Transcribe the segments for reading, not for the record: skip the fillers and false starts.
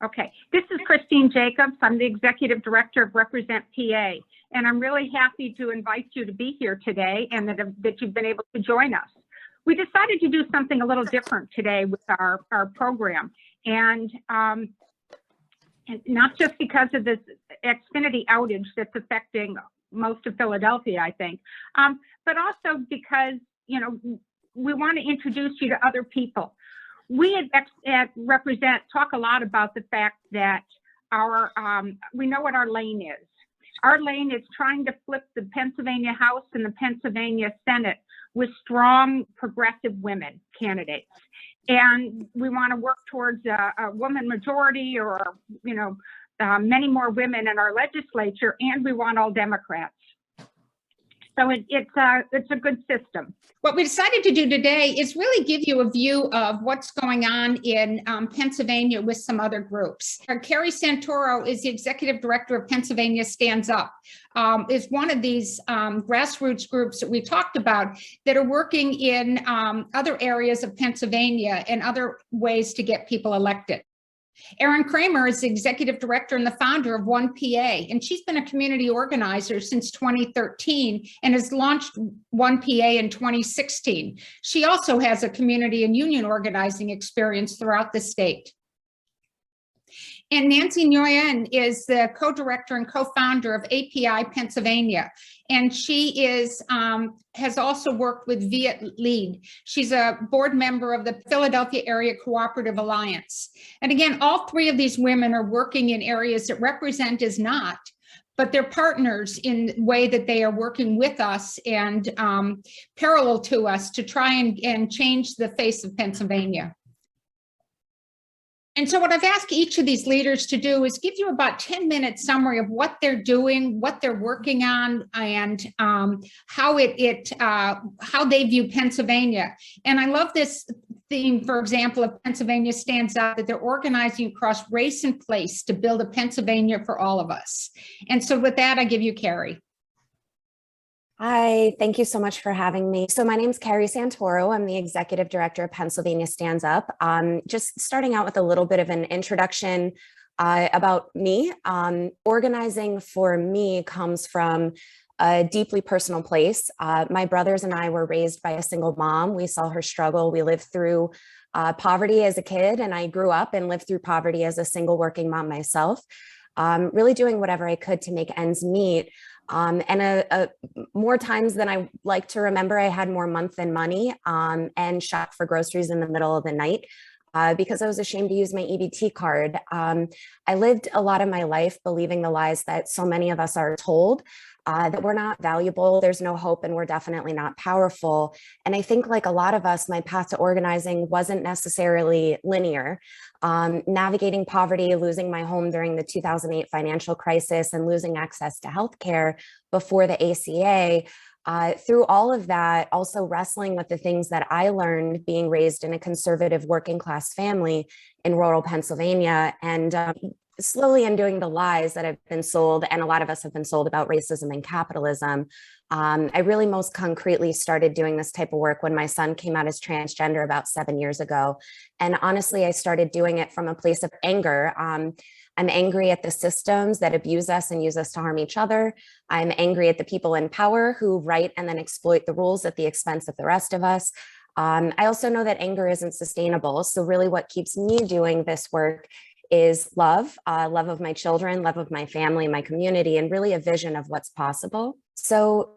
Okay, this is Christine Jacobs. I'm the Executive Director of Represent PA, and I'm really happy to invite you to be here today and that you've been able to join us. We decided to do something a little different today with our program, and not just because of this Xfinity outage that's affecting most of Philadelphia, I think, but also because, you know, we want to introduce you to other people. We at Represent talk a lot about the fact that we know what our lane is. Our lane is trying to flip the Pennsylvania House and the Pennsylvania Senate with strong progressive women candidates. And we want to work towards a woman majority or, you know, many more women in our legislature, and we want all Democrats. So it's a good system. What we decided to do today is really give you a view of what's going on in Pennsylvania with some other groups. Carrie Santoro is the Executive Director of Pennsylvania Stands Up, is one of these grassroots groups that we talked about that are working in other areas of Pennsylvania and other ways to get people elected. Erin Kramer is the Executive Director and the founder of One PA, and she's been a community organizer since 2013 and has launched One PA in 2016. She also has a community and union organizing experience throughout the state. And Nancy Nguyen is the co-director and co-founder of API Pennsylvania. And she has also worked with Viet Lead. She's a board member of the Philadelphia Area Cooperative Alliance. And again, all three of these women are working in areas that Represent is not, but they're partners in the way that they are working with us and parallel to us to try and change the face of Pennsylvania. And so what I've asked each of these leaders to do is give you about 10-minute summary of what they're doing, what they're working on, and how they view Pennsylvania. And I love this theme, for example, of Pennsylvania Stands Up, that they're organizing across race and place to build a Pennsylvania for all of us. And so with that, I give you Carrie. Hi, thank you so much for having me. So my name is Carrie Santoro. I'm the Executive Director of Pennsylvania Stands Up. Just starting out with a little bit of an introduction about me. Organizing for me comes from a deeply personal place. My brothers and I were raised by a single mom. We saw her struggle. We lived through poverty as a kid, and I grew up and lived through poverty as a single working mom myself, really doing whatever I could to make ends meet. And more times than I like to remember, I had more month than money and shopped for groceries in the middle of the night because I was ashamed to use my EBT card. I lived a lot of my life believing the lies that so many of us are told, that we're not valuable, there's no hope, and we're definitely not powerful. And I think, like a lot of us, my path to organizing wasn't necessarily linear. Navigating poverty, losing my home during the 2008 financial crisis, and losing access to healthcare before the ACA, through all of that, also wrestling with the things that I learned being raised in a conservative working class family in rural Pennsylvania, and slowly undoing the lies that have been sold, and a lot of us have been sold, about racism and capitalism. I really most concretely started doing this type of work when my son came out as transgender about 7 years ago. And honestly, I started doing it from a place of anger. I'm angry at the systems that abuse us and use us to harm each other. I'm angry at the people in power who write and then exploit the rules at the expense of the rest of us. I also know that anger isn't sustainable. So really what keeps me doing this work is love, love of my children, love of my family, my community, and really a vision of what's possible. So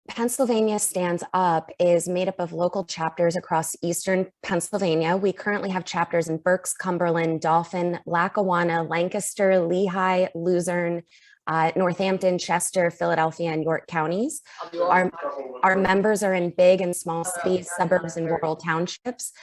Pennsylvania Stands Up is made up of local chapters across Eastern Pennsylvania. We currently have chapters in Berks, Cumberland, Dauphin, Lackawanna, Lancaster, Lehigh, Luzerne, Northampton, Chester, Philadelphia, and York counties. Our members are in big and small cities, suburbs, and rural townships.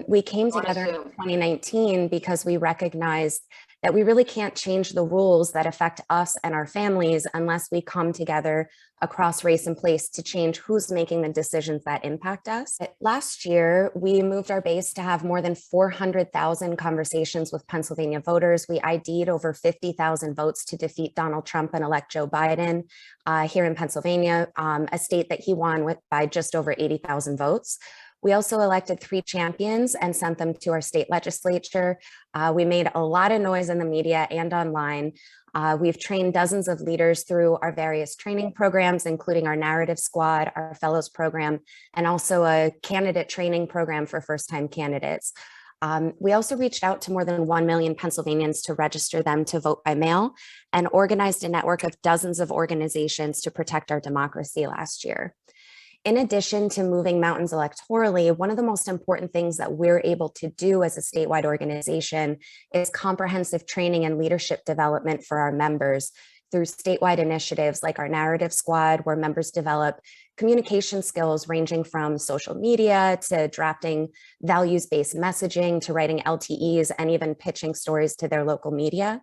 We came together in 2019 because we recognized that we really can't change the rules that affect us and our families unless we come together across race and place to change who's making the decisions that impact us. Last year, we moved our base to have more than 400,000 conversations with Pennsylvania voters. We ID'd over 50,000 votes to defeat Donald Trump and elect Joe Biden here in Pennsylvania, a state that he won by just over 80,000 votes. We also elected 3 champions and sent them to our state legislature. We made a lot of noise in the media and online. We've trained dozens of leaders through our various training programs, including our narrative squad, our fellows program, and also a candidate training program for first-time candidates. We also reached out to more than 1 million Pennsylvanians to register them to vote by mail and organized a network of dozens of organizations to protect our democracy last year. In addition to moving mountains electorally, one of the most important things that we're able to do as a statewide organization is comprehensive training and leadership development for our members through statewide initiatives like our narrative squad, where members develop communication skills ranging from social media to drafting values-based messaging to writing LTEs and even pitching stories to their local media.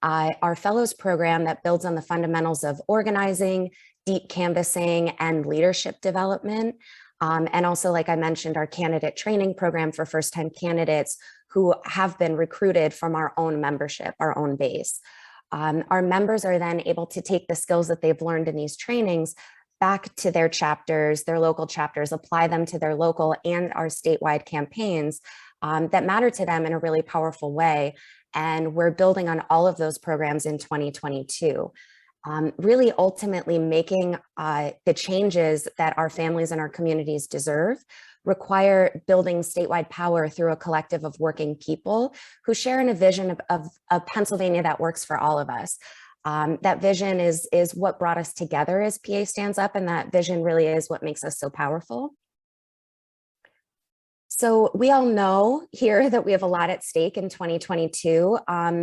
Our fellows program that builds on the fundamentals of organizing, deep canvassing, and leadership development. And also, like I mentioned, our candidate training program for first-time candidates who have been recruited from our own membership, our own base. Our members are then able to take the skills that they've learned in these trainings back to their chapters, their local chapters, apply them to their local and our statewide campaigns that matter to them in a really powerful way. And we're building on all of those programs in 2022. Really ultimately making the changes that our families and our communities deserve require building statewide power through a collective of working people who share in a vision of a Pennsylvania that works for all of us. That vision is what brought us together as PA Stands Up, and that vision really is what makes us so powerful. So we all know here that we have a lot at stake in 2022.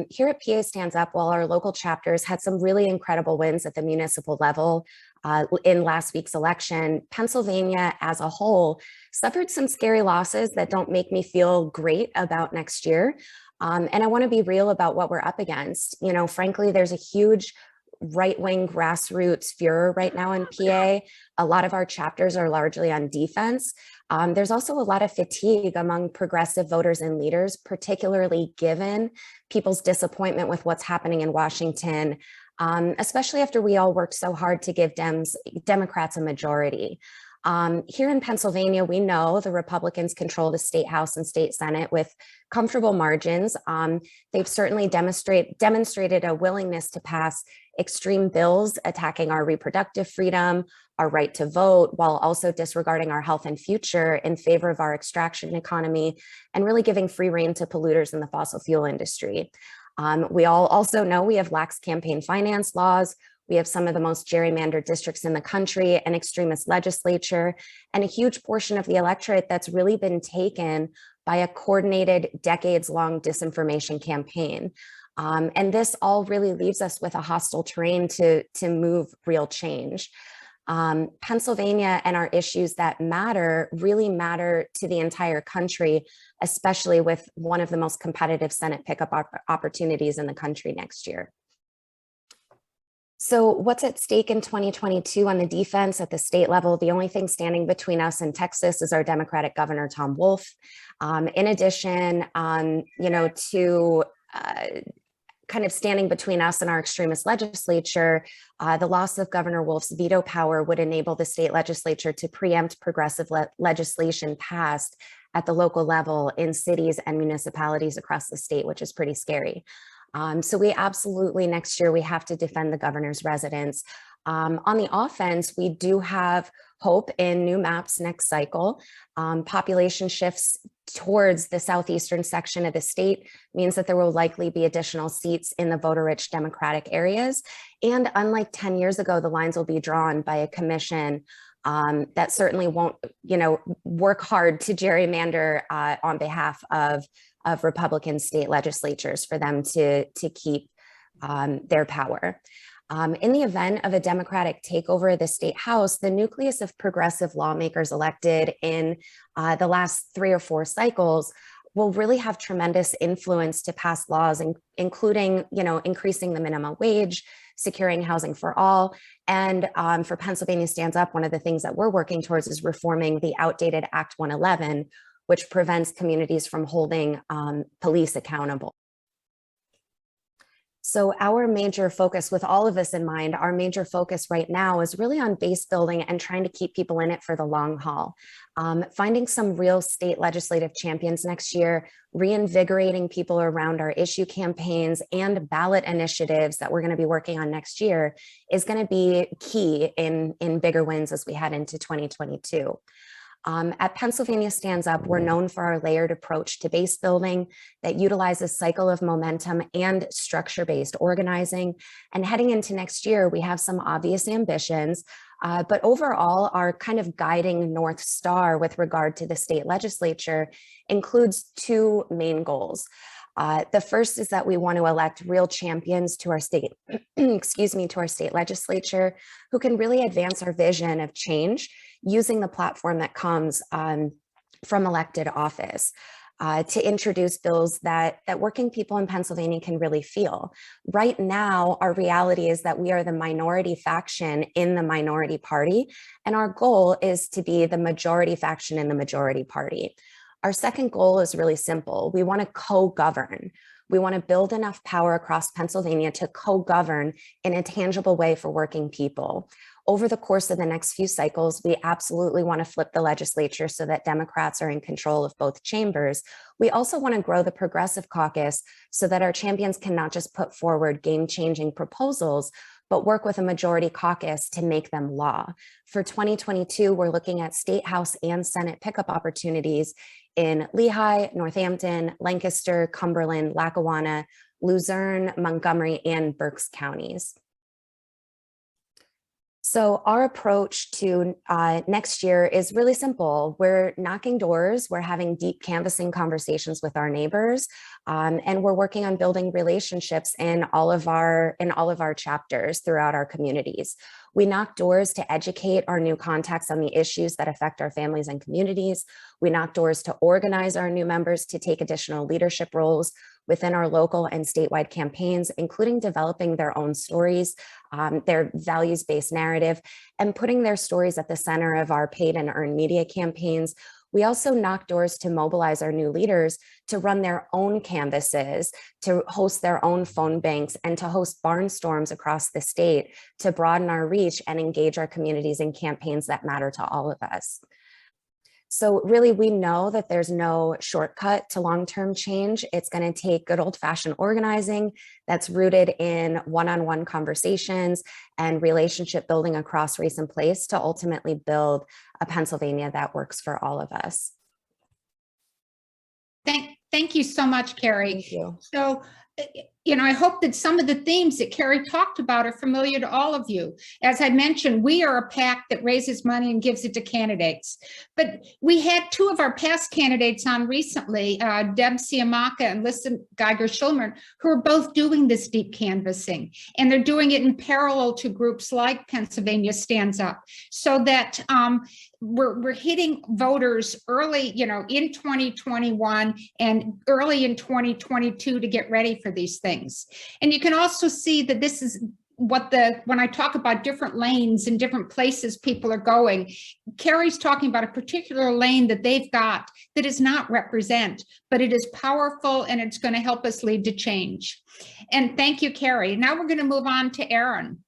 Here at PA Stands Up, while our local chapters had some really incredible wins at the municipal level in last week's election, Pennsylvania as a whole suffered some scary losses that don't make me feel great about next year. And I want to be real about what we're up against. You know, frankly, there's a huge right-wing grassroots furor right now in PA. A lot of our chapters are largely on defense. There's also a lot of fatigue among progressive voters and leaders, particularly given people's disappointment with what's happening in Washington, especially after we all worked so hard to give Democrats a majority. Here in Pennsylvania, we know the Republicans control the state house and state senate with comfortable margins. They've certainly demonstrated a willingness to pass extreme bills attacking our reproductive freedom, our right to vote, while also disregarding our health and future in favor of our extraction economy and really giving free rein to polluters in the fossil fuel industry. We all also know we have lax campaign finance laws. We have some of the most gerrymandered districts in the country, an extremist legislature, and a huge portion of the electorate that's really been taken by a coordinated, decades-long disinformation campaign. And this all really leaves us with a hostile terrain to move real change. Pennsylvania and our issues that matter really matter to the entire country, especially with one of the most competitive Senate pickup opportunities in the country next year. So what's at stake in 2022 on the defense at the state level? The only thing standing between us and Texas is our Democratic Governor, Tom Wolf. In addition, to kind of standing between us and our extremist legislature, the loss of Governor Wolf's veto power would enable the state legislature to preempt progressive legislation passed at the local level in cities and municipalities across the state, which is pretty scary. So we absolutely, next year, we have to defend the governor's residence. On the offense, we do have hope in new maps next cycle. Population shifts towards the southeastern section of the state means that there will likely be additional seats in the voter-rich Democratic areas. And unlike 10 years ago, the lines will be drawn by a commission that certainly won't, work hard to gerrymander on behalf of Republican state legislatures for them to keep their power. In the event of a Democratic takeover of the state house, the nucleus of progressive lawmakers elected in the last 3 or 4 cycles will really have tremendous influence to pass laws, including, increasing the minimum wage, securing housing for all. And for Pennsylvania Stands Up, one of the things that we're working towards is reforming the outdated Act 111, which prevents communities from holding police accountable. So our major focus, with all of this in mind, our major focus right now is really on base building and trying to keep people in it for the long haul. Finding some real state legislative champions next year, reinvigorating people around our issue campaigns and ballot initiatives that we're going to be working on next year is going to be key in bigger wins as we head into 2022. At Pennsylvania Stands Up, we're known for our layered approach to base building that utilizes cycle of momentum and structure-based organizing. And heading into next year, we have some obvious ambitions, but overall, our kind of guiding North Star with regard to the state legislature includes two main goals. The first is that we want to elect real champions to our state, to our state legislature who can really advance our vision of change using the platform that comes from elected office. To introduce bills that working people in Pennsylvania can really feel. Right now, our reality is that we are the minority faction in the minority party, and our goal is to be the majority faction in the majority party. Our second goal is really simple. We want to co-govern. We want to build enough power across Pennsylvania to co-govern in a tangible way for working people. Over the course of the next few cycles, we absolutely want to flip the legislature so that Democrats are in control of both chambers. We also want to grow the Progressive Caucus so that our champions can not just put forward game-changing proposals, but work with a majority caucus to make them law. For 2022, we're looking at state house and Senate pickup opportunities in Lehigh, Northampton, Lancaster, Cumberland, Lackawanna, Luzerne, Montgomery, and Berks counties. So our approach to next year is really simple. We're knocking doors, we're having deep canvassing conversations with our neighbors, and we're working on building relationships in all of our chapters throughout our communities. We knock doors to educate our new contacts on the issues that affect our families and communities. We knock doors to organize our new members to take additional leadership roles within our local and statewide campaigns, including developing their own stories, their values-based narrative, and putting their stories at the center of our paid and earned media campaigns. We also knock doors to mobilize our new leaders to run their own canvasses, to host their own phone banks, and to host barnstorms across the state to broaden our reach and engage our communities in campaigns that matter to all of us. So really, we know that there's no shortcut to long-term change. It's going to take good old-fashioned organizing that's rooted in one-on-one conversations and relationship building across race and place to ultimately build a Pennsylvania that works for all of us. Thank you so much, Carrie. Thank you. So, I hope that some of the themes that Carrie talked about are familiar to all of you. As I mentioned, we are a PAC that raises money and gives it to candidates. But we had two of our past candidates on recently, Deb Siamaka and Lisa Geiger-Schulman, who are both doing this deep canvassing. And they're doing it in parallel to groups like Pennsylvania Stands Up, so that we're hitting voters early, in 2021 and early in 2022 to get ready for these things. And you can also see that this is when I talk about different lanes and different places people are going, Carrie's talking about a particular lane that they've got that is not represent, but it is powerful and it's going to help us lead to change. And thank you, Carrie. Now we're going to move on to Erin.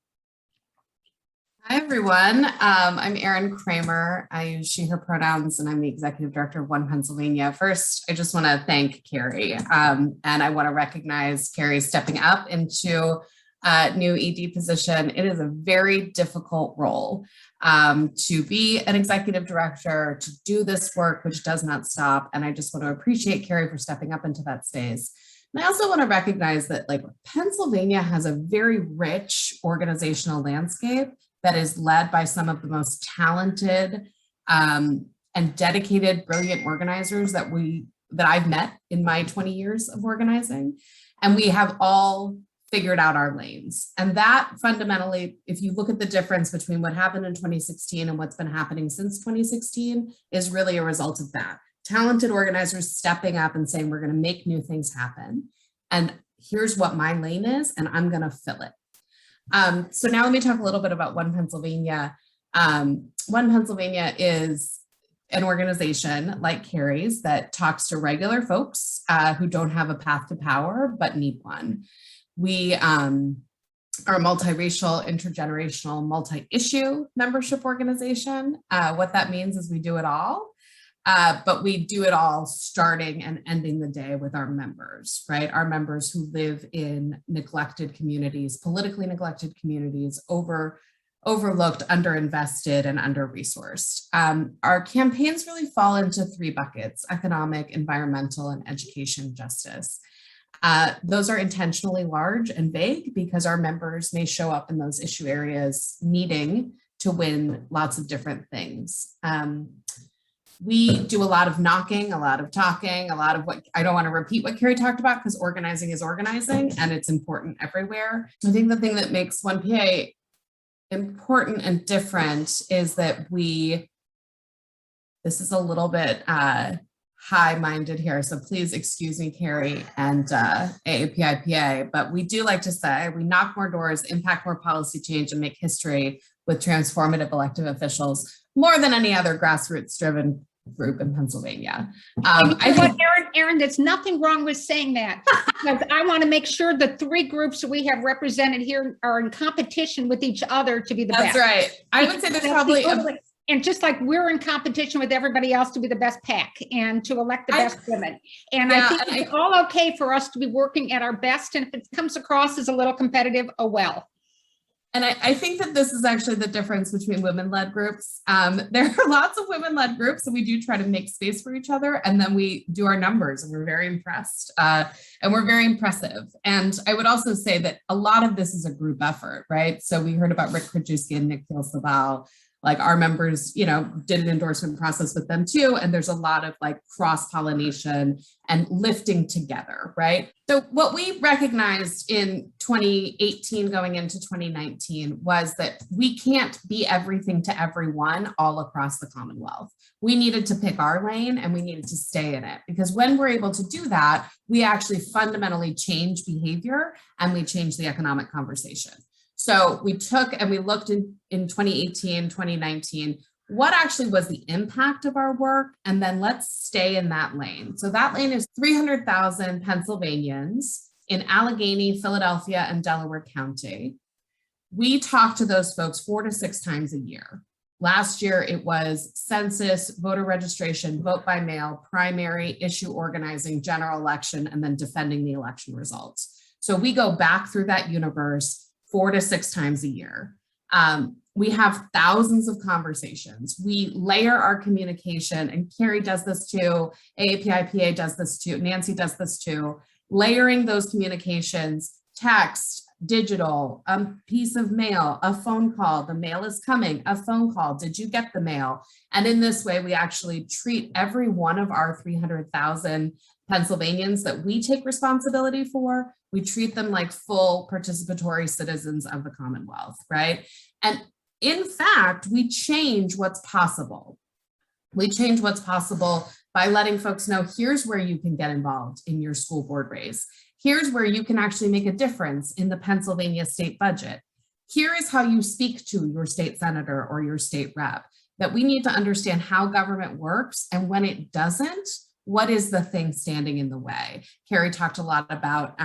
Hi, everyone. I'm Erin Kramer. I use she, her pronouns, and I'm the executive director of One Pennsylvania. First, I just want to thank Carrie, and I want to recognize Carrie stepping up into a new ED position. It is a very difficult role to be an executive director, to do this work, which does not stop. And I just want to appreciate Carrie for stepping up into that space. And I also want to recognize that Pennsylvania has a very rich organizational landscape that is led by some of the most talented and dedicated, brilliant organizers that I've met in my 20 years of organizing. And we have all figured out our lanes. And that fundamentally, if you look at the difference between what happened in 2016 and what's been happening since 2016, is really a result of that. Talented organizers stepping up and saying, we're going to make new things happen. And here's what my lane is, and I'm going to fill it. So now let me talk a little bit about One Pennsylvania. One Pennsylvania is an organization like Carrie's that talks to regular folks who don't have a path to power, but need one. We are a multiracial, intergenerational, multi-issue membership organization. What that means is we do it all, but we do it all starting and ending the day with our members, right? Our members who live in neglected communities, politically neglected communities, overlooked, underinvested, and under-resourced. Our campaigns really fall into three buckets: economic, environmental, and education justice. Those are intentionally large and vague because our members may show up in those issue areas needing to win lots of different things. We do a lot of knocking, a lot of talking, a lot of what, I don't want to repeat what Carrie talked about because organizing is organizing and it's important everywhere. I think the thing that makes 1PA important and different is that this is a little bit high-minded here, so please excuse me, Carrie and AAPIPA, but we do like to say we knock more doors, impact more policy change, and make history with transformative elected officials more than any other grassroots-driven group in Pennsylvania. I think, Erin, there's nothing wrong with saying that, because I want to make sure the three groups that we have represented here are in competition with each other to be the best. That's right. I would say there's probably and just like we're in competition with everybody else to be the best pack and to elect the best women. And I think it's all okay for us to be working at our best. And if it comes across as a little competitive, oh well. And I think that this is actually the difference between women-led groups. There are lots of women-led groups, and we do try to make space for each other. And then we do our numbers, and we're very impressed. And we're very impressive. And I would also say that a lot of this is a group effort, right? So we heard about Rick Krajewski and Nick Thiel-Saval. Like our members, did an endorsement process with them too. And there's a lot of like cross-pollination and lifting together, right? So what we recognized in 2018 going into 2019 was that we can't be everything to everyone all across the Commonwealth. We needed to pick our lane and we needed to stay in it, because when we're able to do that, we actually fundamentally change behavior and we change the economic conversation. So we took and we looked in 2018, 2019, what actually was the impact of our work? And then let's stay in that lane. So that lane is 300,000 Pennsylvanians in Allegheny, Philadelphia, and Delaware County. We talk to those folks 4 to 6 times a year. Last year, it was census, voter registration, vote by mail, primary, issue organizing, general election, and then defending the election results. So we go back through that universe 4 to 6 times a year. We have thousands of conversations. We layer our communication, and Carrie does this too, AAPIPA does this too, Nancy does this too, layering those communications, text, digital, a piece of mail, a phone call, the mail is coming, a phone call, did you get the mail? And in this way, we actually treat every one of our 300,000 Pennsylvanians that we take responsibility for, we treat them like full participatory citizens of the Commonwealth, right? And in fact, we change what's possible. We change what's possible by letting folks know, here's where you can get involved in your school board race. Here's where you can actually make a difference in the Pennsylvania state budget. Here is how you speak to your state senator or your state rep. That we need to understand how government works, and when it doesn't, what is the thing standing in the way? Carrie talked a lot about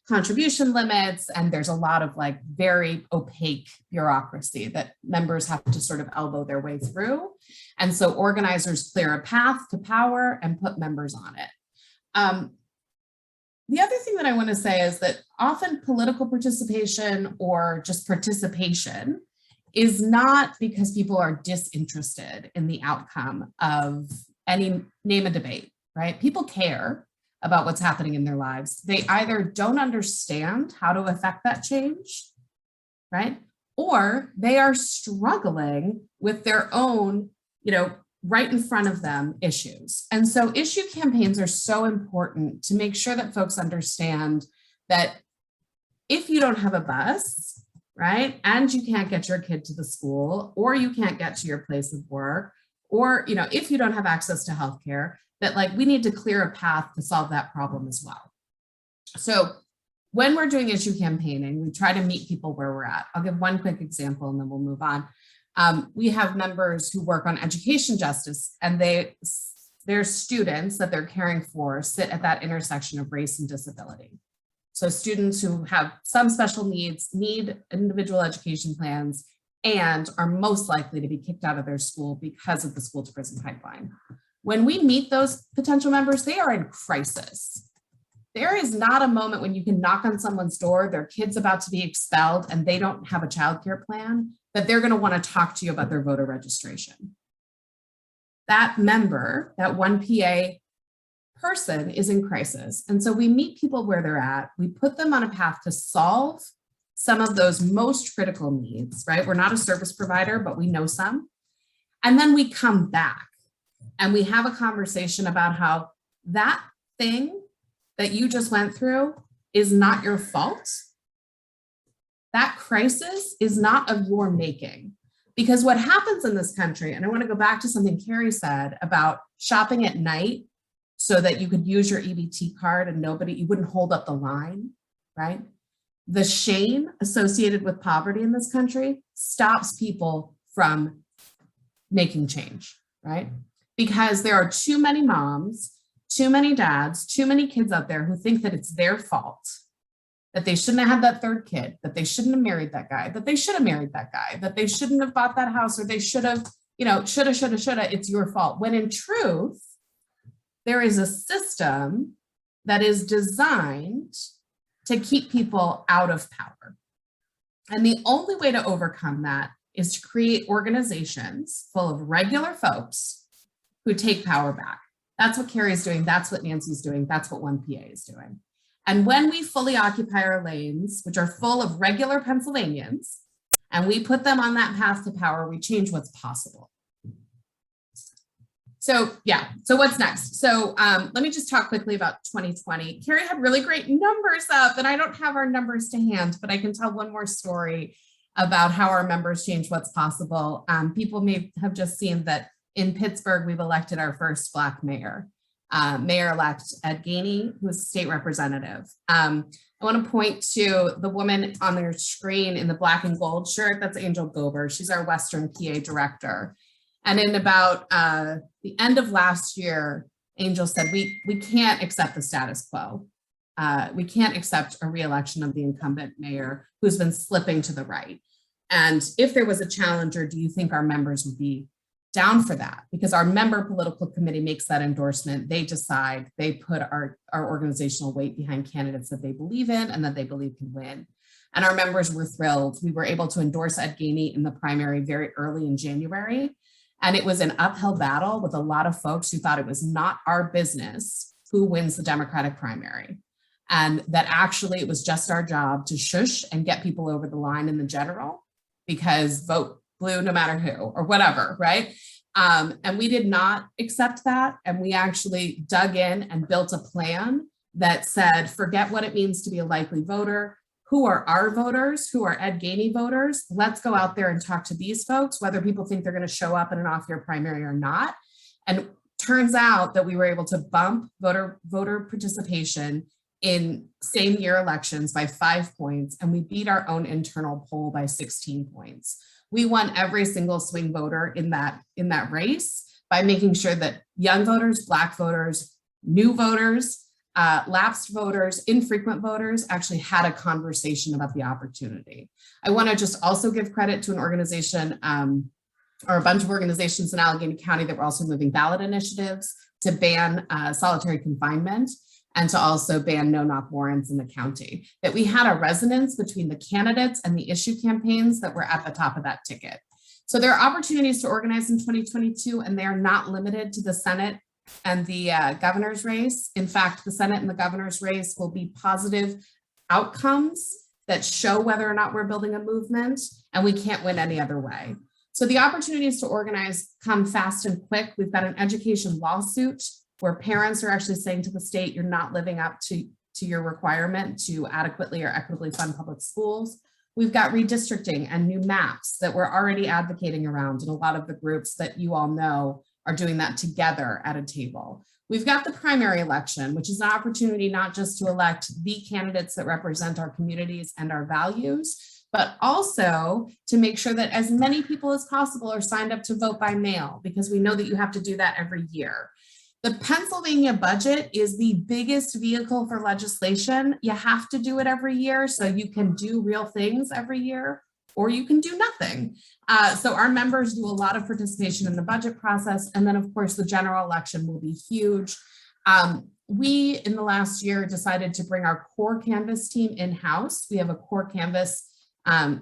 contribution limits, and there's a lot of like very opaque bureaucracy that members have to sort of elbow their way through. And so organizers clear a path to power and put members on it. The other thing that I want to say is that often political participation or just participation is not because people are disinterested in the outcome of any name a debate, right? People care about what's happening in their lives. They either don't understand how to affect that change, right? Or they are struggling with their own, right in front of them issues. And so issue campaigns are so important to make sure that folks understand that if you don't have a bus, right, and you can't get your kid to the school, or you can't get to your place of work, or, if you don't have access to healthcare, that like we need to clear a path to solve that problem as well. So when we're doing issue campaigning, we try to meet people where we're at. I'll give one quick example and then we'll move on. We have members who work on education justice, and their students that they're caring for sit at that intersection of race and disability. So students who have some special needs, need individual education plans, and are most likely to be kicked out of their school because of the school to prison pipeline. When we meet those potential members, they are in crisis. There is not a moment when you can knock on someone's door, their kid's about to be expelled and they don't have a childcare plan, that they're going to want to talk to you about their voter registration. That member, that one PA person is in crisis. And so we meet people where they're at. We put them on a path to solve some of those most critical needs, right? We're not a service provider, but we know some. And then we come back and we have a conversation about how that thing that you just went through is not your fault. That crisis is not of your making. Because what happens in this country, and I want to go back to something Carrie said about shopping at night so that you could use your EBT card and you wouldn't hold up the line, right? The shame associated with poverty in this country stops people from making change, right? Because there are too many moms, too many dads, too many kids out there who think that it's their fault, that they shouldn't have had that third kid, that they shouldn't have married that guy, that they should have married that guy, that they shouldn't have bought that house, or they should have, shoulda, it's your fault. When in truth, there is a system that is designed to keep people out of power. And the only way to overcome that is to create organizations full of regular folks who take power back. That's what Carrie's doing. That's what Nancy's doing. That's what 1PA is doing. And when we fully occupy our lanes, which are full of regular Pennsylvanians, and we put them on that path to power, we change what's possible. So yeah, so what's next? So let me just talk quickly about 2020. Carrie had really great numbers up, and I don't have our numbers to hand, but I can tell one more story about how our members change what's possible. People may have just seen that in Pittsburgh, we've elected our first Black mayor. Mayor-elect Ed Gainey, who is state representative. I want to point to the woman on their screen in the black and gold shirt. That's Angel Gober. She's our Western PA director. And in about the end of last year, Angel said, we can't accept the status quo. We can't accept a re-election of the incumbent mayor who's been slipping to the right. And if there was a challenger, do you think our members would be down for that? Because our member political committee makes that endorsement. They decide, they put our organizational weight behind candidates that they believe in and that they believe can win. And our members were thrilled. We were able to endorse Ed Gainey in the primary very early in January. And it was an uphill battle with a lot of folks who thought it was not our business who wins the Democratic primary. And that actually it was just our job to shush and get people over the line in the general, because vote blue no matter who or whatever, right? And we did not accept that. And we actually dug in and built a plan that said, forget what it means to be a likely voter. Who are our voters? Who are Ed Gainey voters? Let's go out there and talk to these folks, whether people think they're going to show up in an off-year primary or not. And turns out that we were able to bump voter participation in same year elections by 5 points, and we beat our own internal poll by 16 points. We won every single swing voter in that race by making sure that young voters, Black voters, new voters, lapsed voters, infrequent voters actually had a conversation about the opportunity. I want to just also give credit to an organization or a bunch of organizations in Allegheny County that were also moving ballot initiatives to ban solitary confinement and to also ban no-knock warrants in the county. That we had a resonance between the candidates and the issue campaigns that were at the top of that ticket. So there are opportunities to organize in 2022, and they are not limited to the Senate and the governor's race. In fact, the Senate and the governor's race will be positive outcomes that show whether or not we're building a movement, and we can't win any other way. So the opportunities to organize come fast and quick. We've got an education lawsuit where parents are actually saying to the state, you're not living up to your requirement to adequately or equitably fund public schools. We've got redistricting and new maps that we're already advocating around, and a lot of the groups that you all know are doing that together at a table. We've got the primary election, which is an opportunity not just to elect the candidates that represent our communities and our values, but also to make sure that as many people as possible are signed up to vote by mail, because we know that you have to do that every year. The Pennsylvania budget is the biggest vehicle for legislation. You have to do it every year, so you can do real things every year, or you can do nothing. So our members do a lot of participation in the budget process. And then of course, the general election will be huge. We, in the last year, decided to bring our core canvas team in-house. We have a core canvas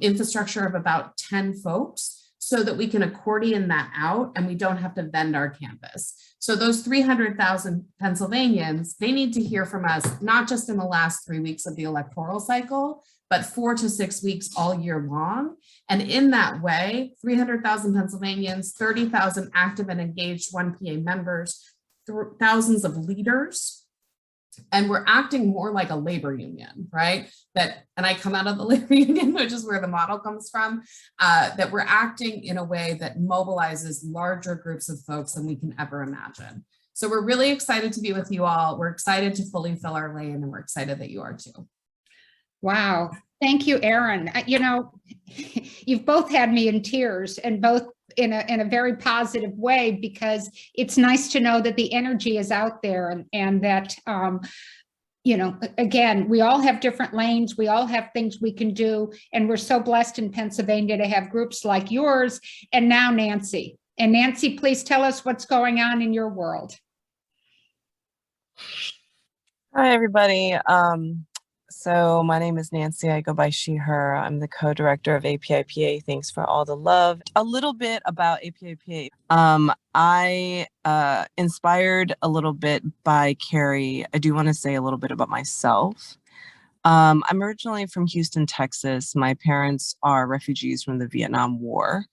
infrastructure of about 10 folks so that we can accordion that out and we don't have to vend our canvas. So those 300,000 Pennsylvanians, they need to hear from us, not just in the last 3 weeks of the electoral cycle, but 4 to 6 weeks all year long. And in that way, 300,000 Pennsylvanians, 30,000 active and engaged 1PA members, thousands of leaders, and we're acting more like a labor union, right? And I come out of the labor union, which is where the model comes from, that we're acting in a way that mobilizes larger groups of folks than we can ever imagine. So we're really excited to be with you all. We're excited to fully fill our lane, and we're excited that you are too. Wow. Thank you, Erin. You know, you've both had me in tears, and both in a very positive way, because it's nice to know that the energy is out there, and that, you know, again, we all have different lanes. We all have things we can do. And we're so blessed in Pennsylvania to have groups like yours. And now Nancy. And Nancy, please tell us what's going on in your world. Hi, everybody. So my name is Nancy. I go by she, her. I'm the co-director of AAPIPA. Thanks for all the love. A little bit about AAPIPA. I inspired a little bit by Carrie. I do want to say a little bit about myself. I'm originally from Houston, Texas. My parents are refugees from the Vietnam War.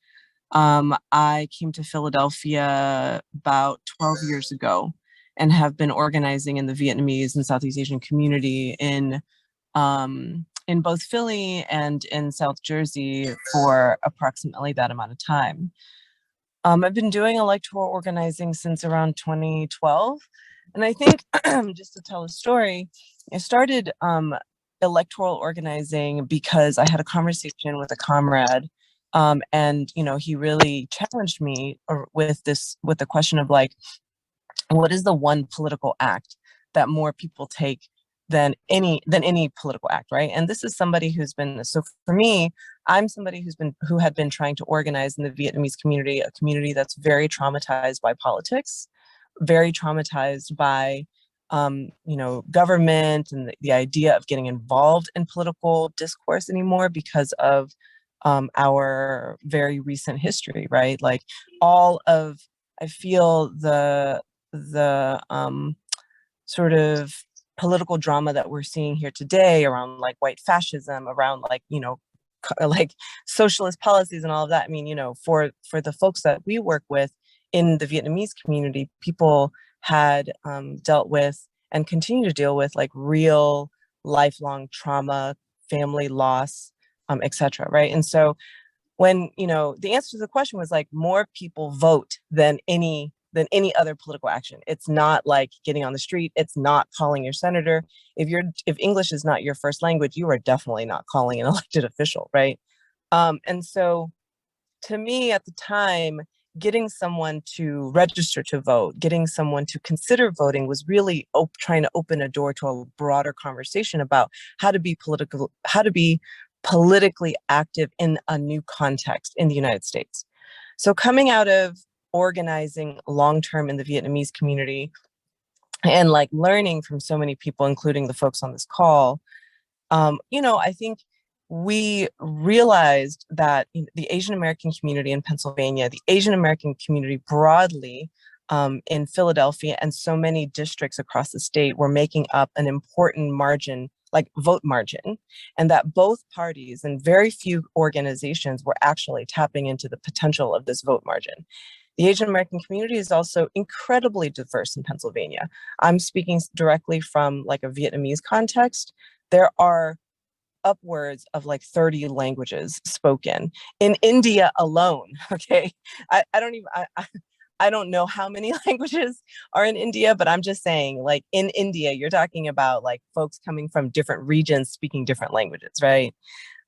I came to Philadelphia about 12 years ago and have been organizing in the Vietnamese and Southeast Asian community in both Philly and in South Jersey for approximately that amount of time. I've been doing electoral organizing since around 2012. And I think just to tell a story, I started electoral organizing because I had a conversation with a comrade, and you know, he really challenged me with the question of like, what is the one political act that more people take than any political act, right? And this is somebody who's been, so for me, I'm somebody who had been trying to organize in the Vietnamese community, a community that's very traumatized by politics, very traumatized by you know, government and the idea of getting involved in political discourse anymore because of our very recent history, right? Like all of, I feel the sort of political drama that we're seeing here today around like white fascism, around like, you know, like socialist policies and all of that. I mean, you know, for the folks that we work with in the Vietnamese community, people had dealt with and continue to deal with like real lifelong trauma, family loss, et cetera, right? And so when, you know, the answer to the question was like more people vote than any other political action. It's not like getting on the street. It's not calling your senator. If English is not your first language, you are definitely not calling an elected official, right? And so to me at the time, getting someone to register to vote, getting someone to consider voting was really trying to open a door to a broader conversation about how to be politically active in a new context in the United States. So coming out of organizing long-term in the Vietnamese community and like learning from so many people, including the folks on this call, you know, I think we realized that the Asian American community in Pennsylvania, the Asian American community broadly in Philadelphia, and so many districts across the state were making up an important margin, like vote margin, and that both parties and very few organizations were actually tapping into the potential of this vote margin. The Asian American community is also incredibly diverse in Pennsylvania. I'm speaking directly from like a Vietnamese context. There are upwards of like 30 languages spoken in India alone. Okay, I don't know how many languages are in India, but I'm just saying, like in India, you're talking about like folks coming from different regions speaking different languages, right?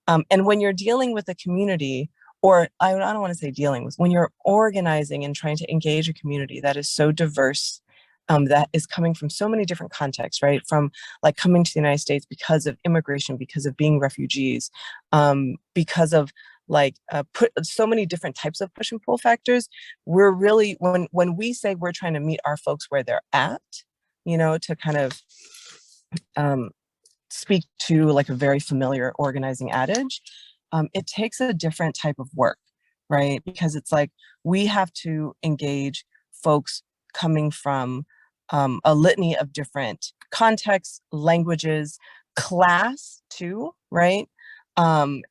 And when you're dealing with a community, or I don't want to say dealing with, when you're organizing and trying to engage a community that is so diverse, that is coming from so many different contexts, right? From like coming to the United States because of immigration, because of being refugees, because of like put so many different types of push and pull factors. We're really, when we say we're trying to meet our folks where they're at, you know, to kind of speak to like a very familiar organizing adage, it takes a different type of work, right? Because it's like we have to engage folks coming from a litany of different contexts, languages, class too, right? And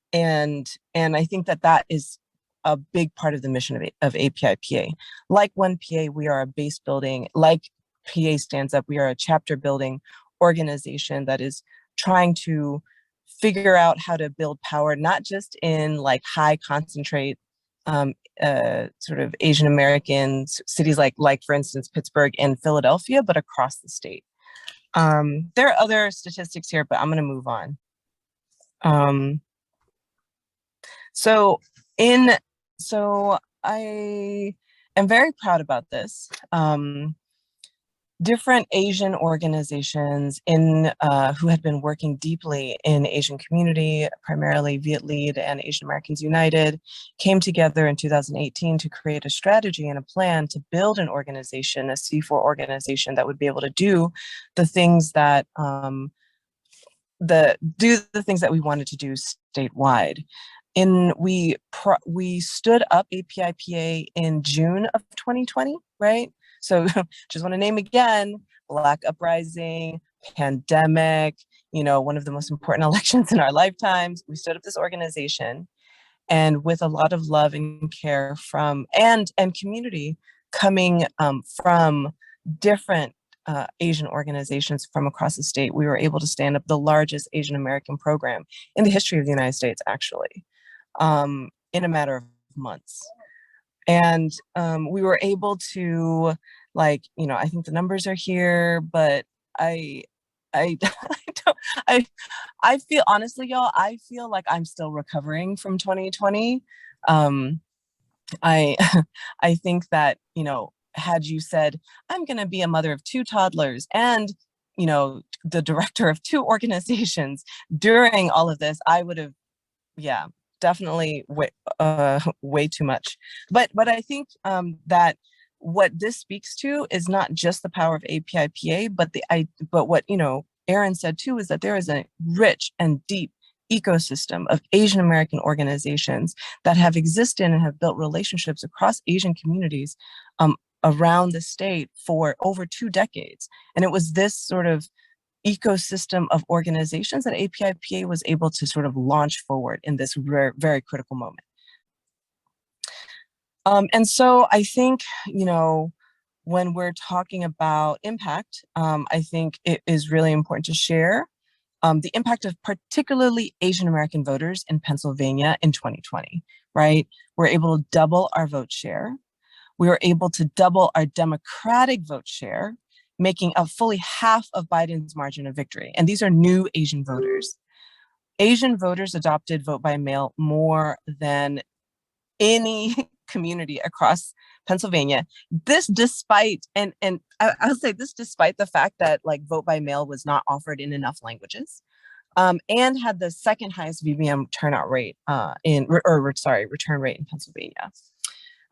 I think that that is a big part of the mission of APIPA. Like One PA, we are a base building, like PA Stands Up, we are a chapter building organization that is trying to figure out how to build power, not just in like high concentrate sort of Asian American cities like for instance, Pittsburgh and Philadelphia, but across the state. There are other statistics here, but I'm going to move on. So I am very proud about this. Different Asian organizations who had been working deeply in Asian community, primarily Viet Lead and Asian Americans United, came together in 2018 to create a strategy and a plan to build an organization, a C4 organization that would be able to do the things that we wanted to do statewide. We stood up APIPA in June of 2020, right? So just want to name again, Black Uprising, pandemic, you know, one of the most important elections in our lifetimes. We stood up this organization, and with a lot of love and care from, and community coming from different Asian organizations from across the state, we were able to stand up the largest Asian American program in the history of the United States, actually, in a matter of months. And we were able to, like, you know, I think the numbers are here, but I feel, honestly, y'all, I feel like I'm still recovering from 2020. I think that, you know, had you said, I'm going to be a mother of 2 toddlers and, you know, the director of 2 organizations during all of this, I would have, yeah, definitely way too much. But I think that what this speaks to is not just the power of APIPA, but what, you know, Erin said too, is that there is a rich and deep ecosystem of Asian American organizations that have existed and have built relationships across Asian communities around the state for over 2 decades. And it was this sort of ecosystem of organizations that APIPA was able to sort of launch forward in this very, very critical moment. And so I think, you know, when we're talking about impact, I think it is really important to share the impact of particularly Asian American voters in Pennsylvania in 2020, right? We're able to double our vote share. We were able to double our Democratic vote share, making up fully half of Biden's margin of victory. And these are new Asian voters. Asian voters adopted vote by mail more than any community across Pennsylvania. This despite, and I'll say this despite the fact that like vote by mail was not offered in enough languages, and had the second highest VBM turnout rate return rate in Pennsylvania.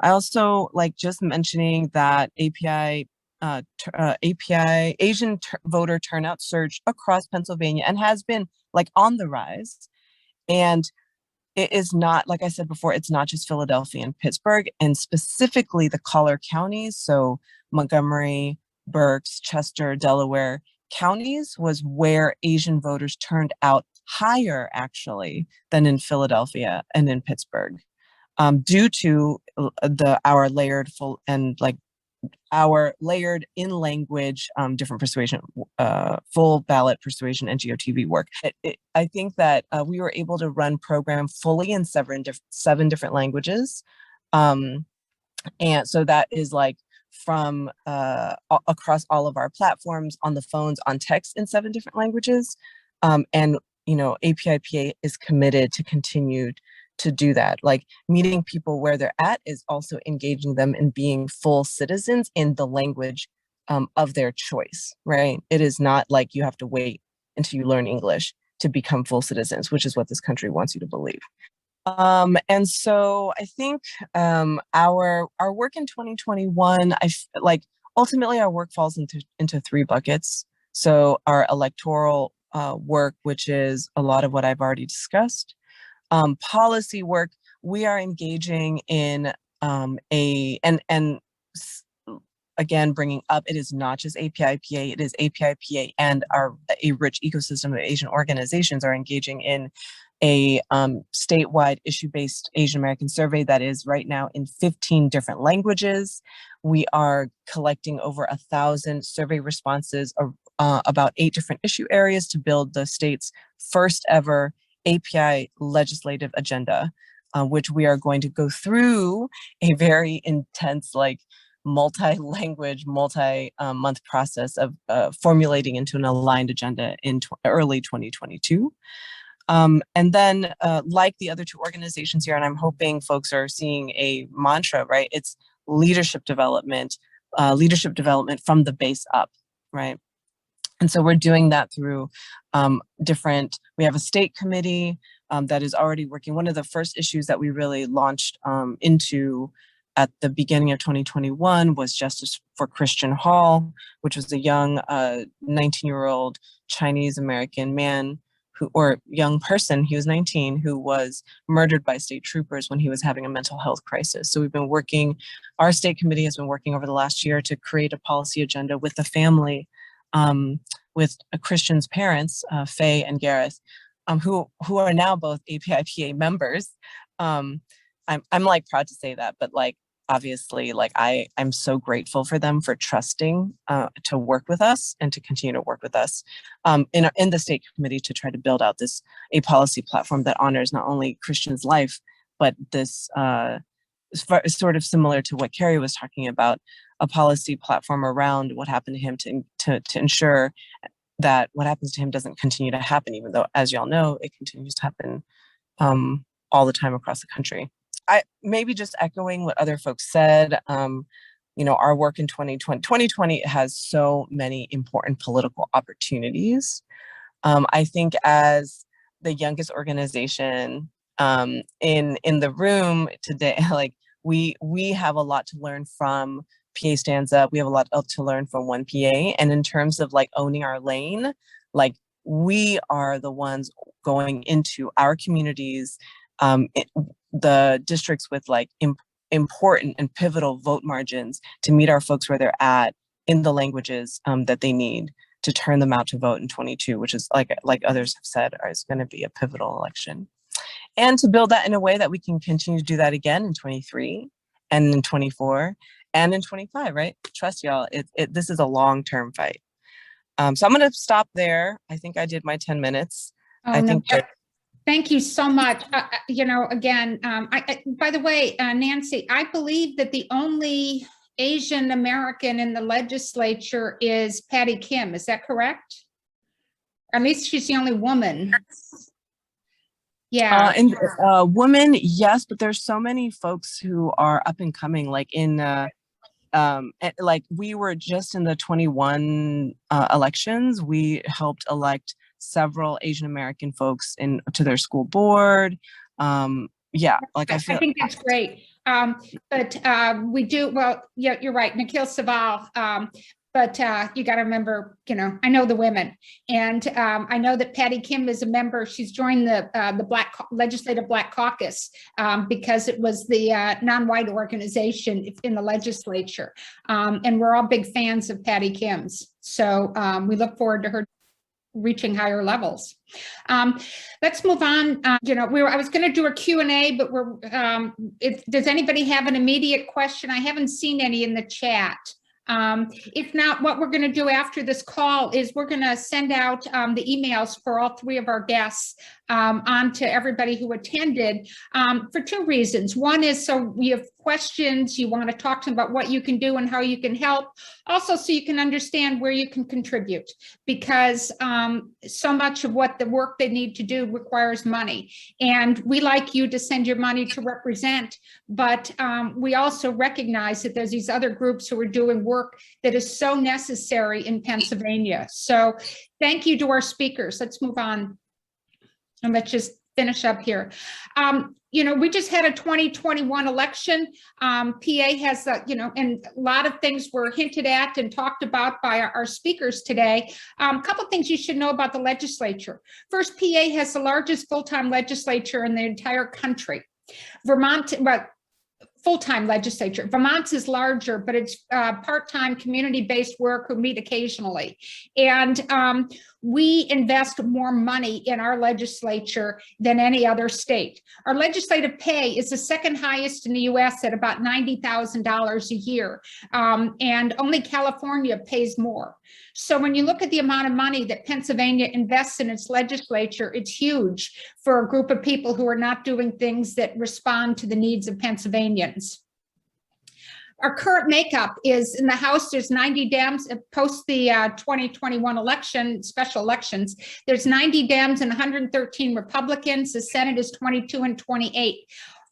I also like just mentioning that Asian voter turnout surged across Pennsylvania and has been like on the rise. And it is not, like I said before, it's not just Philadelphia and Pittsburgh, and specifically the collar counties. So Montgomery, Berks, Chester, Delaware counties was where Asian voters turned out higher actually than in Philadelphia and in Pittsburgh, due to our layered full and like our layered in language, different persuasion, full ballot persuasion and GOTV work. I think that we were able to run program fully in 7 different languages. And so that is like from across all of our platforms, on the phones, on text in 7 different languages. And, you know, APIPA is committed to continue to do that. Like meeting people where they're at is also engaging them in being full citizens in the language of their choice, right? It is not like you have to wait until you learn English to become full citizens, which is what this country wants you to believe. And so I think our work in 2021, ultimately our work falls into three buckets. So our electoral work, which is a lot of what I've already discussed. Policy work, we are engaging in again, bringing up, it is not just AAPIPA, it is AAPIPA and a rich ecosystem of Asian organizations are engaging in a statewide issue-based Asian American survey that is right now in 15 different languages. We are collecting over 1,000 survey responses about 8 different issue areas to build the state's first ever API legislative agenda, which we are going to go through a very intense, multi-language, multi-month process of formulating into an aligned agenda in early 2022. And then like the other 2 organizations here, and I'm hoping folks are seeing a mantra, right? It's leadership development from the base up, right? And so we're doing that through we have a state committee that is already working. One of the first issues that we really launched into at the beginning of 2021 was Justice for Christian Hall, which was a young 19-year-old Chinese American man young person, he was 19, who was murdered by state troopers when he was having a mental health crisis. So our state committee has been working over the last year to create a policy agenda with the family, with Christian's parents, Faye and Gareth, who are now both AAPIPA members. I'm proud to say that, but obviously, I'm so grateful for them for trusting to work with us and to continue to work with us in the state committee to try to build out a policy platform that honors not only Christian's life, but this sort of similar to what Carrie was talking about, a policy platform around what happened to him to ensure that what happens to him doesn't continue to happen, even though, as y'all know, it continues to happen all the time across the country. I maybe just echoing what other folks said, our work in 2020 has so many important political opportunities. I think as the youngest organization in the room today, we have a lot to learn from PA Stands Up. We have a lot to learn from 1PA. And in terms of owning our lane, we are the ones going into our communities, the districts with important and pivotal vote margins to meet our folks where they're at in the languages that they need to turn them out to vote in 22, which is like others have said, is going to be a pivotal election. And to build that in a way that we can continue to do that again in 23 and in 24 and in 25, right? Trust y'all, this is a long-term fight. So I'm going to stop there. I think I did my 10 minutes. Thank you so much. Again, by the way, Nancy, I believe that the only Asian American in the legislature is Patty Kim. Is that correct? At least she's the only woman. Yeah. Women, yes, but there's so many folks who are up and coming, we were just in the 21 elections. We helped elect several Asian American folks to their school board. I think that's great. But we do, well, yeah, you're right, Nikhil Saval. But you got to remember, I know the women, and I know that Patty Kim is a member. She's joined the Legislative Black Caucus because it was the non-white organization in the legislature, and we're all big fans of Patty Kim's. So we look forward to her reaching higher levels. Let's move on. I was going to do a Q&A, but does anybody have an immediate question? I haven't seen any in the chat. If not, what we're going to do after this call is we're going to send out the emails for all 3 of our guests on to everybody who attended for two reasons. One is so you have questions, you want to talk to them about what you can do and how you can help. Also, so you can understand where you can contribute, because so much of what the work they need to do requires money. And we like you to send your money to represent, but we also recognize that there's these other groups who are doing work that is so necessary in Pennsylvania. So thank you to our speakers. Let's move on. And let's just finish up here. You know, we just had a 2021 election. PA has, and a lot of things were hinted at and talked about by our speakers today. A couple of things you should know about the legislature. First, PA has the largest full-time legislature in the entire country. Vermont, well, full-time legislature. Vermont's is larger, but it's part-time community-based work who meet occasionally. And we invest more money in our legislature than any other state. Our legislative pay is the second highest in the US at about $90,000 a year. And only California pays more. So when you look at the amount of money that Pennsylvania invests in its legislature, it's huge for a group of people who are not doing things that respond to the needs of Pennsylvanians. Our current makeup is in the House, there's 90 Dems, post the 2021 election, special elections, there's 90 Dems and 113 Republicans. The Senate is 22 and 28.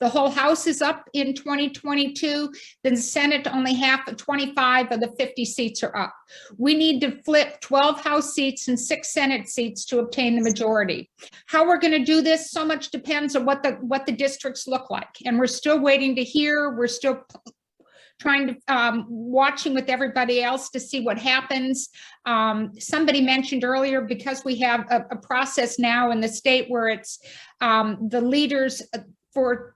The whole House is up in 2022. The Senate only half of 25 of the 50 seats are up. We need to flip 12 House seats and 6 Senate seats to obtain the majority. How we're going to do this, so much depends on what the districts look like. And we're still waiting to hear. We're still trying to watching with everybody else to see what happens. Somebody mentioned earlier, because we have a process now in the state where it's the leaders for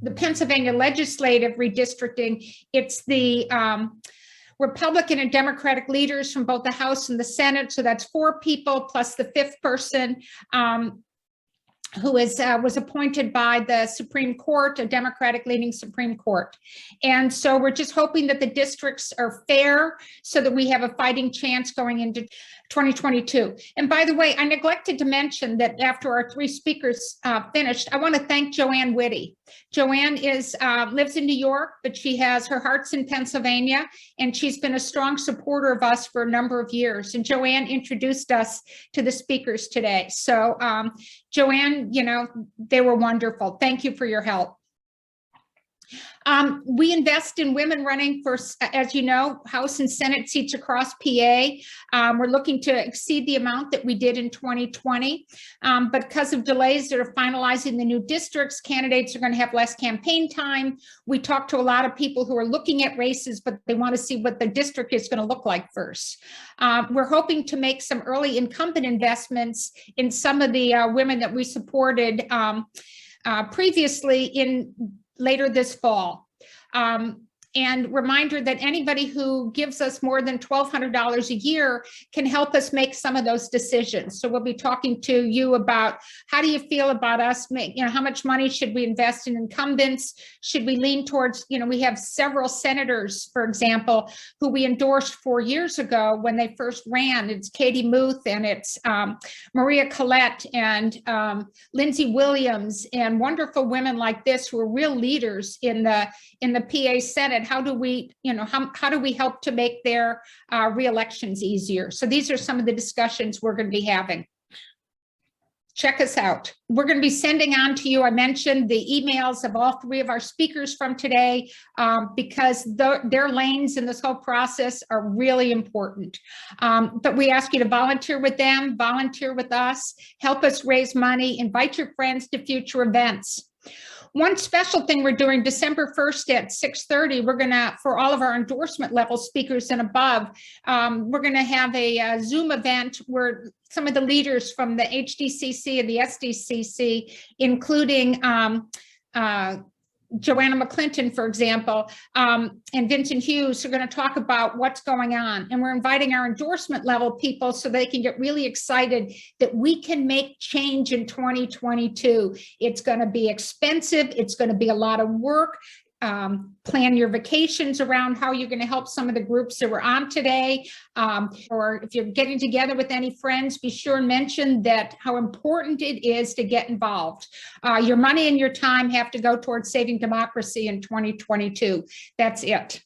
the Pennsylvania legislative redistricting, it's the Republican and Democratic leaders from both the House and the Senate. So that's 4 people plus the 5th person who was appointed by the Supreme Court, a Democratic leaning Supreme Court. And so we're just hoping that the districts are fair so that we have a fighting chance going into 2022. And by the way, I neglected to mention that after our 3 speakers finished, I want to thank Joanne Whitty. Joanne lives in New York, but she has her heart's in Pennsylvania, and she's been a strong supporter of us for a number of years. And Joanne introduced us to the speakers today. So Joanne, they were wonderful. Thank you for your help. We invest in women running for, as you know, House and Senate seats across PA. We're looking to exceed the amount that we did in 2020. But because of delays that are finalizing the new districts, candidates are going to have less campaign time. We talked to a lot of people who are looking at races, but they want to see what the district is going to look like first. We're hoping to make some early incumbent investments in some of the women that we supported previously later this fall. And reminder that anybody who gives us more than $1,200 a year can help us make some of those decisions. So we'll be talking to you about how do you feel about us, how much money should we invest in incumbents? Should we lean towards, we have several senators, for example, who we endorsed 4 years ago when they first ran. It's Katie Muth and it's Maria Collette and Lindsey Williams and wonderful women like this who are real leaders in the PA Senate. How do we, how do we help to make their re-elections easier? So these are some of the discussions we're going to be having. Check us out. We're going to be sending on to you, I mentioned the emails of all 3 of our speakers from today because their lanes in this whole process are really important. But we ask you to volunteer with them, volunteer with us, help us raise money, invite your friends to future events. One special thing we're doing December 1st at 6:30, we're going to, for all of our endorsement level speakers and above, we're going to have a Zoom event where some of the leaders from the HDCC and the SDCC, including Joanna McClinton, for example, and Vincent Hughes are going to talk about what's going on. And we're inviting our endorsement level people so they can get really excited that we can make change in 2022. It's going to be expensive. It's going to be a lot of work. plan your vacations around how you're going to help some of the groups that were on today. Or if you're getting together with any friends, be sure and mention that how important it is to get involved. Your money and your time have to go towards saving democracy in 2022. That's it.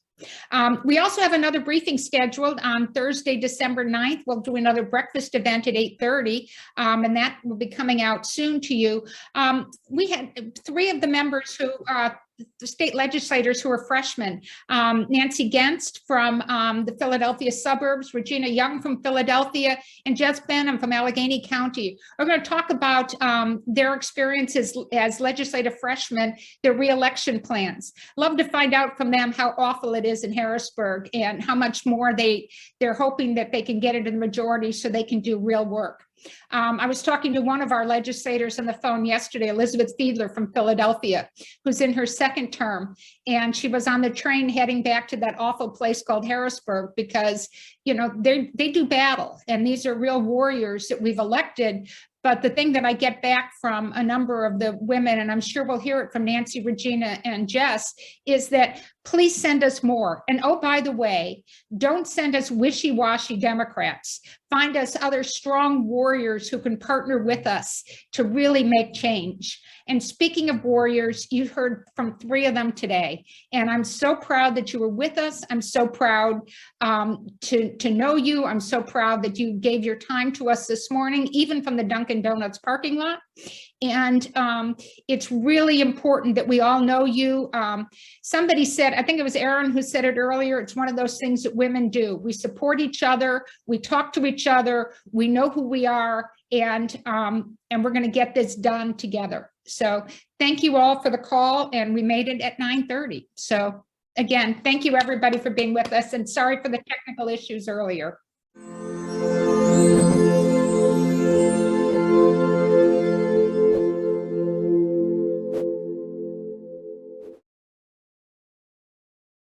We also have another briefing scheduled on Thursday, December 9th. We'll do another breakfast event at 8:30, and that will be coming out soon to you. We had 3 of the members who the state legislators who are freshmen, Nancy Genst from the Philadelphia suburbs, Regina Young from Philadelphia, and Jess Benham from Allegheny County. We're going to talk about their experiences as legislative freshmen, their re-election plans. Love to find out from them how awful it is in Harrisburg and how much more they're hoping that they can get into the majority so they can do real work. I was talking to one of our legislators on the phone yesterday, Elizabeth Fiedler from Philadelphia, who's in her 2nd term, and she was on the train heading back to that awful place called Harrisburg because, you know, they do battle, and these are real warriors that we've elected. But the thing that I get back from a number of the women, and I'm sure we'll hear it from Nancy, Regina, and Jess, is that please send us more. And oh, by the way, don't send us wishy-washy Democrats. Find us other strong warriors who can partner with us to really make change. And speaking of warriors, you heard from 3 of them today. And I'm so proud that you were with us. I'm so proud to know you. I'm so proud that you gave your time to us this morning, even from the Dunkin' Donuts parking lot. And it's really important that we all know you. Somebody said, I think it was Erin who said it earlier, it's one of those things that women do. We support each other, we talk to each other, we know who we are, and we're going to get this done together. So thank you all for the call, and we made it at 9:30. So again, thank you everybody for being with us, and sorry for the technical issues earlier.